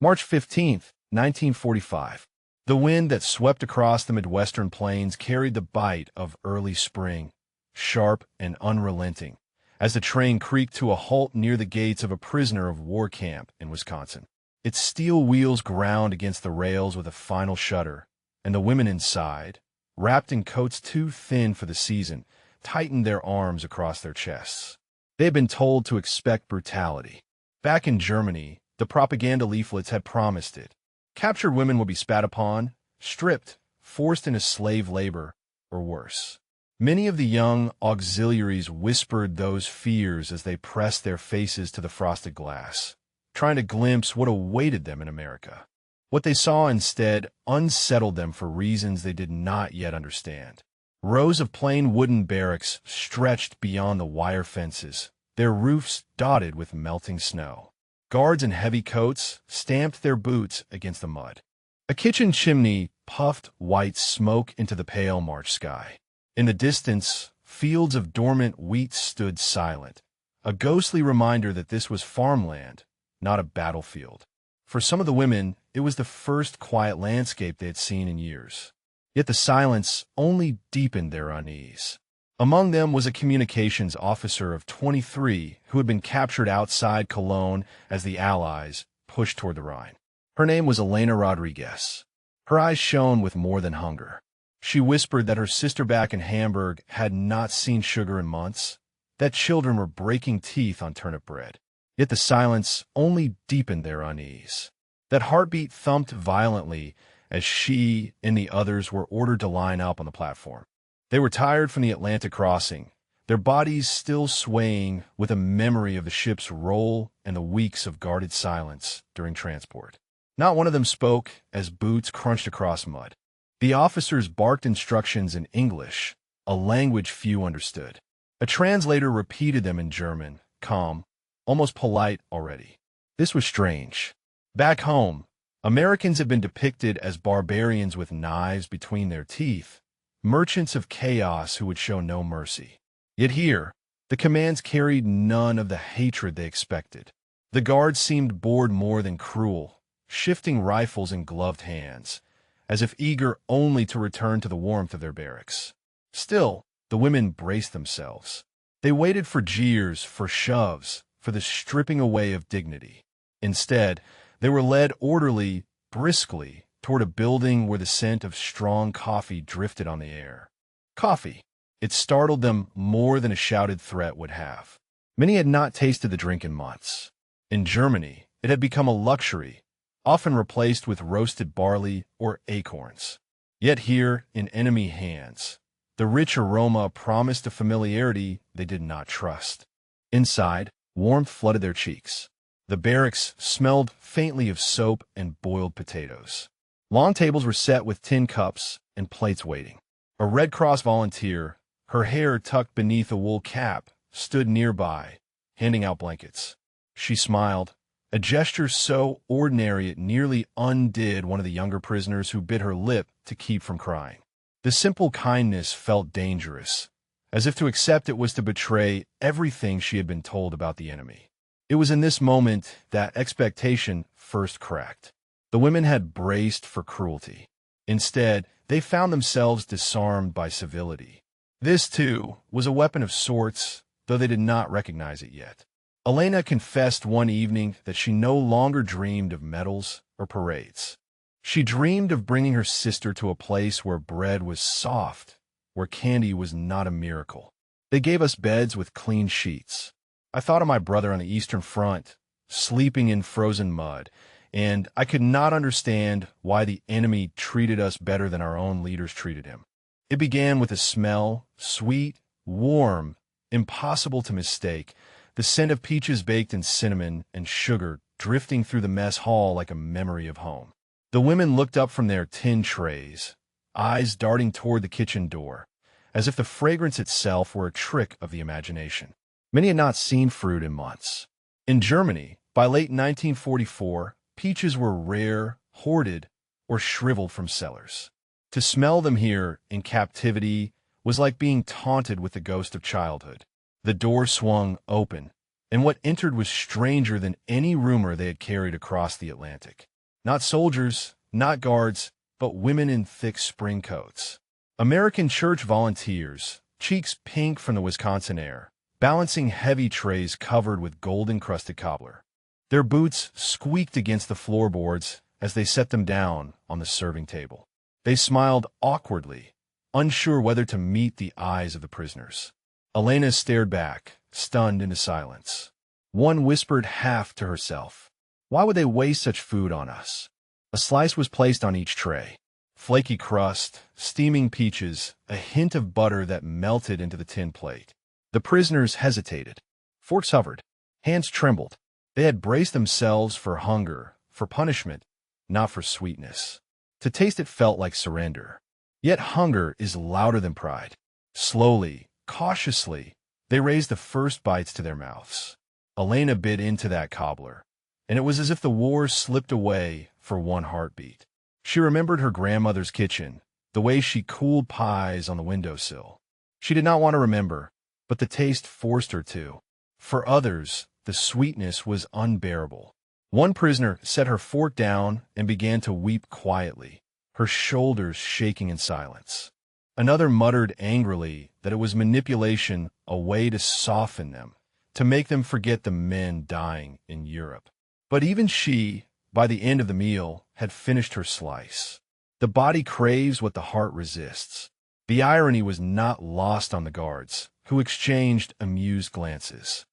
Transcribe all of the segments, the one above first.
March 15, 1945. The wind that swept across the Midwestern plains carried the bite of early spring, sharp and unrelenting, as the train creaked to a halt near the gates of a prisoner of war camp in Wisconsin. Its steel wheels ground against the rails with a final shudder, and the women inside, wrapped in coats too thin for the season, tightened their arms across their chests. They had been told to expect brutality. Back in Germany, the propaganda leaflets had promised it. Captured women would be spat upon, stripped, forced into slave labor, or worse. Many of the young auxiliaries whispered those fears as they pressed their faces to the frosted glass, trying to glimpse what awaited them in America. What they saw instead unsettled them for reasons they did not yet understand. Rows of plain wooden barracks stretched beyond the wire fences, their roofs dotted with melting snow. Guards in heavy coats stamped their boots against the mud. A kitchen chimney puffed white smoke into the pale March sky. In the distance, fields of dormant wheat stood silent, a ghostly reminder that this was farmland, not a battlefield. For some of the women, it was the first quiet landscape they had seen in years. Yet the silence only deepened their unease. Among them was a communications officer of 23 who had been captured outside Cologne as the Allies pushed toward the Rhine. Her name was Elena Rodriguez. Her eyes shone with more than hunger. She whispered that her sister back in Hamburg had not seen sugar in months, that children were breaking teeth on turnip bread. Yet the silence only deepened their unease. That heartbeat thumped violently as she and the others were ordered to line up on the platform. They were tired from the Atlantic crossing, their bodies still swaying with a memory of the ship's roll and the weeks of guarded silence during transport. Not one of them spoke as boots crunched across mud. The officers barked instructions in English, a language few understood. A translator repeated them in German, calm, almost polite already. This was strange. Back home, Americans had been depicted as barbarians with knives between their teeth, merchants of chaos who would show no mercy. Yet here, the commands carried none of the hatred they expected. The guards seemed bored more than cruel, shifting rifles in gloved hands, as if eager only to return to the warmth of their barracks. Still, the women braced themselves. They waited for jeers, for shoves, for the stripping away of dignity. Instead, they were led orderly, briskly, toward a building where the scent of strong coffee drifted on the air. Coffee. It startled them more than a shouted threat would have. Many had not tasted the drink in months. In Germany, it had become a luxury, often replaced with roasted barley or acorns. Yet here, in enemy hands, the rich aroma promised a familiarity they did not trust. Inside, warmth flooded their cheeks. The barracks smelled faintly of soap and boiled potatoes. Long tables were set with tin cups and plates waiting. A Red Cross volunteer, her hair tucked beneath a wool cap, stood nearby, handing out blankets. She smiled, a gesture so ordinary it nearly undid one of the younger prisoners who bit her lip to keep from crying. The simple kindness felt dangerous, as if to accept it was to betray everything she had been told about the enemy. It was in this moment that expectation first cracked. The women had braced for cruelty. Instead, they found themselves disarmed by civility. This, too, was a weapon of sorts, though they did not recognize it yet. Elena confessed one evening that she no longer dreamed of medals or parades. She dreamed of bringing her sister to a place where bread was soft, where candy was not a miracle. They gave us beds with clean sheets. I thought of my brother on the Eastern Front, sleeping in frozen mud, and I could not understand why the enemy treated us better than our own leaders treated him. It began with a smell, sweet, warm, impossible to mistake, the scent of peaches baked in cinnamon and sugar drifting through the mess hall like a memory of home. The women looked up from their tin trays, eyes darting toward the kitchen door, as if the fragrance itself were a trick of the imagination. Many had not seen fruit in months. In Germany, by late 1944, peaches were rare, hoarded, or shriveled from cellars. To smell them here, in captivity, was like being taunted with the ghost of childhood. The door swung open, and what entered was stranger than any rumor they had carried across the Atlantic. Not soldiers, not guards, but women in thick spring coats. American church volunteers, cheeks pink from the Wisconsin air, balancing heavy trays covered with gold-encrusted cobbler. Their boots squeaked against the floorboards as they set them down on the serving table. They smiled awkwardly, unsure whether to meet the eyes of the prisoners. Elena stared back, stunned into silence. One whispered half to herself, "Why would they waste such food on us?" A slice was placed on each tray. Flaky crust, steaming peaches, a hint of butter that melted into the tin plate. The prisoners hesitated. Forks hovered. Hands trembled. They had braced themselves for hunger, for punishment, not for sweetness. To taste it felt like surrender. Yet hunger is louder than pride. Slowly, cautiously, they raised the first bites to their mouths. Elena bit into that cobbler, and it was as if the war slipped away for one heartbeat. She remembered her grandmother's kitchen, the way she cooled pies on the windowsill. She did not want to remember, but the taste forced her to. For others, the sweetness was unbearable. One prisoner set her fork down and began to weep quietly, her shoulders shaking in silence. Another muttered angrily that it was manipulation, a way to soften them, to make them forget the men dying in Europe. But even she, by the end of the meal, had finished her slice. The body craves what the heart resists. The irony was not lost on the guards, who exchanged amused glances.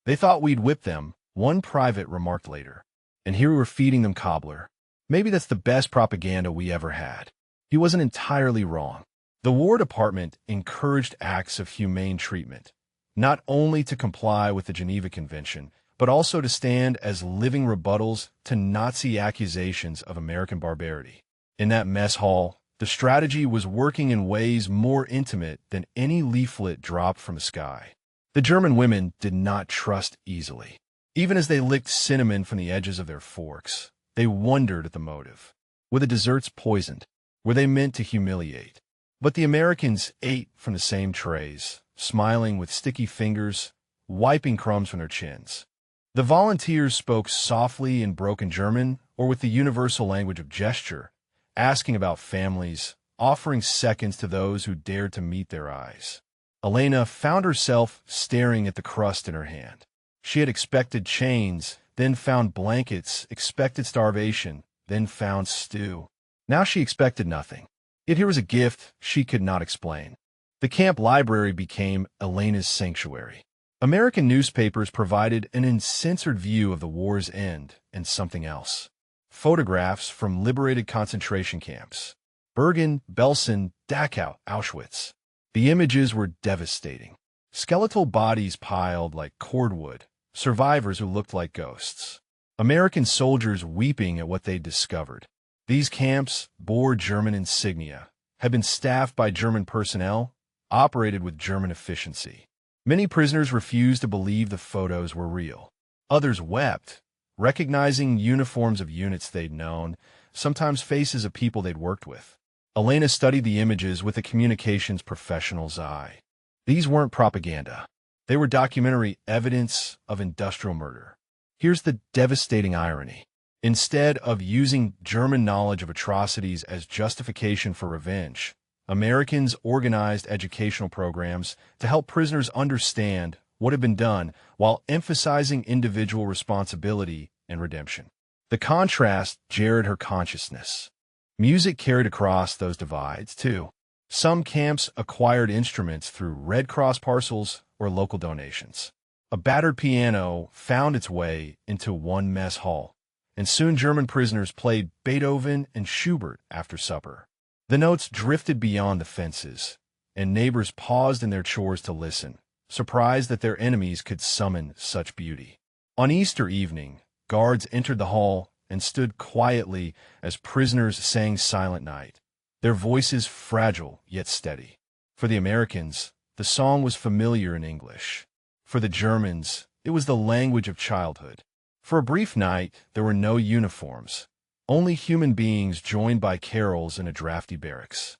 "They thought we'd whip them," one private remarked later. "And here we were feeding them cobbler. Maybe that's the best propaganda we ever had." He wasn't entirely wrong. The War Department encouraged acts of humane treatment, not only to comply with the Geneva Convention, but also to stand as living rebuttals to Nazi accusations of American barbarity. In that mess hall, the strategy was working in ways more intimate than any leaflet dropped from the sky. The German women did not trust easily. Even as they licked cinnamon from the edges of their forks, they wondered at the motive. Were the desserts poisoned? Were they meant to humiliate? But the Americans ate from the same trays, smiling with sticky fingers, wiping crumbs from their chins. The volunteers spoke softly in broken German or with the universal language of gesture, asking about families, offering seconds to those who dared to meet their eyes. Elena found herself staring at the crust in her hand. She had expected chains, then found blankets, expected starvation, then found stew. Now she expected nothing. Yet here was a gift she could not explain. The camp library became Elena's sanctuary. American newspapers provided an uncensored view of the war's end and something else. Photographs from liberated concentration camps. Bergen, Belsen, Dachau, Auschwitz. The images were devastating. Skeletal bodies piled like cordwood, survivors who looked like ghosts. American soldiers weeping at what they'd discovered. These camps bore German insignia, had been staffed by German personnel, operated with German efficiency. Many prisoners refused to believe the photos were real. Others wept, recognizing uniforms of units they'd known, sometimes faces of people they'd worked with. Elena studied the images with a communications professional's eye. These weren't propaganda. They were documentary evidence of industrial murder. Here's the devastating irony. Instead of using German knowledge of atrocities as justification for revenge, Americans organized educational programs to help prisoners understand what had been done while emphasizing individual responsibility and redemption. The contrast jarred her consciousness. Music carried across those divides, too. Some camps acquired instruments through Red Cross parcels or local donations. A battered piano found its way into one mess hall, and soon German prisoners played Beethoven and Schubert after supper. The notes drifted beyond the fences, and neighbors paused in their chores to listen, surprised that their enemies could summon such beauty. On Easter evening, guards entered the hall and stood quietly as prisoners sang Silent Night, their voices fragile yet steady. For the Americans, the song was familiar in English. For the Germans, it was the language of childhood. For a brief night, there were no uniforms, only human beings joined by carols in a drafty barracks.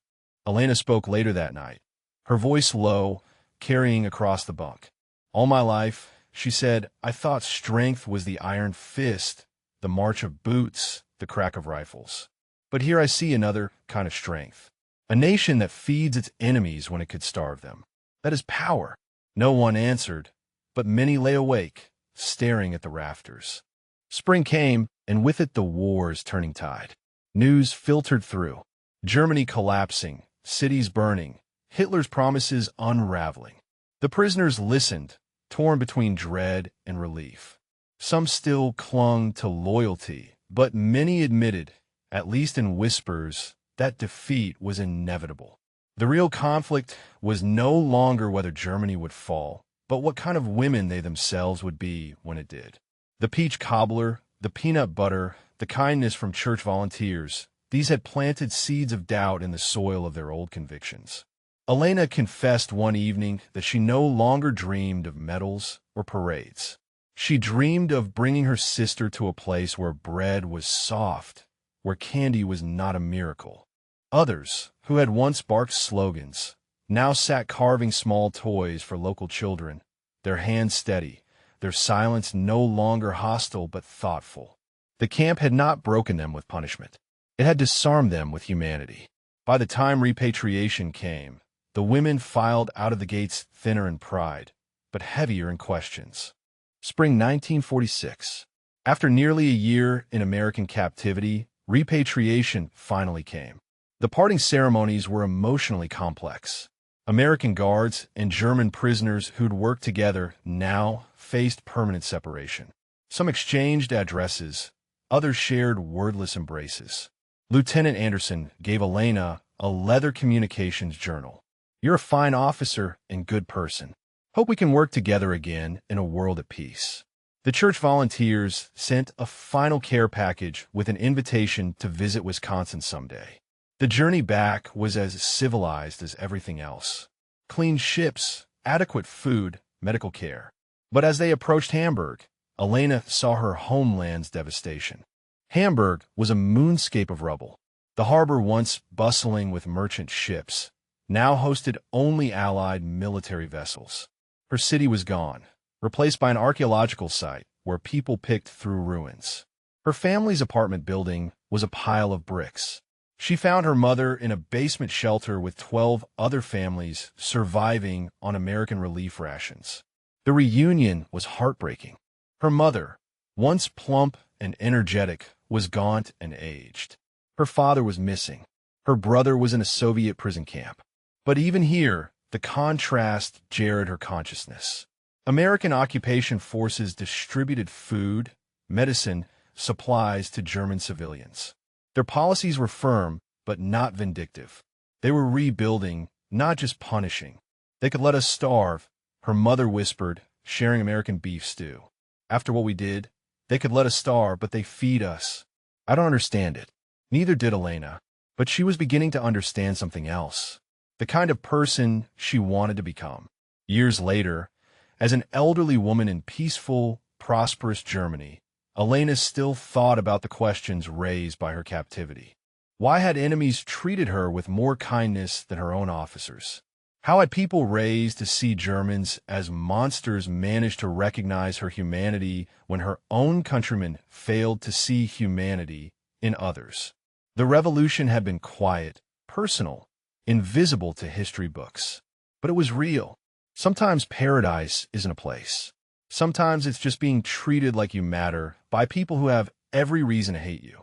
Elena spoke later that night, her voice low, carrying across the bunk. "All my life, She said, "I thought strength was the iron fist, the march of boots, the crack of rifles. But here I see another kind of strength. A nation that feeds its enemies when it could starve them. That is power." No one answered, but many lay awake, staring at the rafters. Spring came, and with it the war's turning tide. News filtered through. Germany collapsing, cities burning, Hitler's promises unraveling. The prisoners listened, torn between dread and relief. Some still clung to loyalty, but many admitted, at least in whispers, that defeat was inevitable. The real conflict was no longer whether Germany would fall, but what kind of women they themselves would be when it did. The peach cobbler, the peanut butter, the kindness from church volunteers, these had planted seeds of doubt in the soil of their old convictions. Elena confessed one evening that she no longer dreamed of medals or parades. She dreamed of bringing her sister to a place where bread was soft, where candy was not a miracle. Others, who had once barked slogans, now sat carving small toys for local children, their hands steady, their silence no longer hostile but thoughtful. The camp had not broken them with punishment. It had disarmed them with humanity. By the time repatriation came, the women filed out of the gates thinner in pride, but heavier in questions. Spring 1946. After nearly a year in American captivity, repatriation finally came. The parting ceremonies were emotionally complex. American guards and German prisoners who'd worked together now faced permanent separation. Some exchanged addresses, others shared wordless embraces. Lieutenant Anderson gave Elena a leather communications journal. "You're a fine officer and good person. Hope we can work together again in a world at peace." The church volunteers sent a final care package with an invitation to visit Wisconsin someday. The journey back was as civilized as everything else. Clean ships, adequate food, medical care. But as they approached Hamburg, Elena saw her homeland's devastation. Hamburg was a moonscape of rubble. The harbor, once bustling with merchant ships, now hosted only Allied military vessels. Her city was gone, replaced by an archaeological site where people picked through ruins. Her family's apartment building was a pile of bricks. She found her mother in a basement shelter with 12 other families surviving on American relief rations. The reunion was heartbreaking. Her mother, once plump and energetic, was gaunt and aged. Her father was missing. Her brother was in a Soviet prison camp. But even here, the contrast jarred her consciousness. American occupation forces distributed food, medicine, supplies to German civilians. Their policies were firm, but not vindictive. They were rebuilding, not just punishing. "They could let us starve," her mother whispered, sharing American beef stew. "After what we did, they could let us starve, but they feed us." I don't understand it. Neither did Elena, but she was beginning to understand something else. The kind of person she wanted to become. Years later, as an elderly woman in peaceful, prosperous Germany, Elena still thought about the questions raised by her captivity. Why had enemies treated her with more kindness than her own officers? How had people raised to see Germans as monsters managed to recognize her humanity when her own countrymen failed to see humanity in others? The revolution had been quiet, personal, invisible to history books. But it was real. Sometimes paradise isn't a place. Sometimes it's just being treated like you matter by people who have every reason to hate you.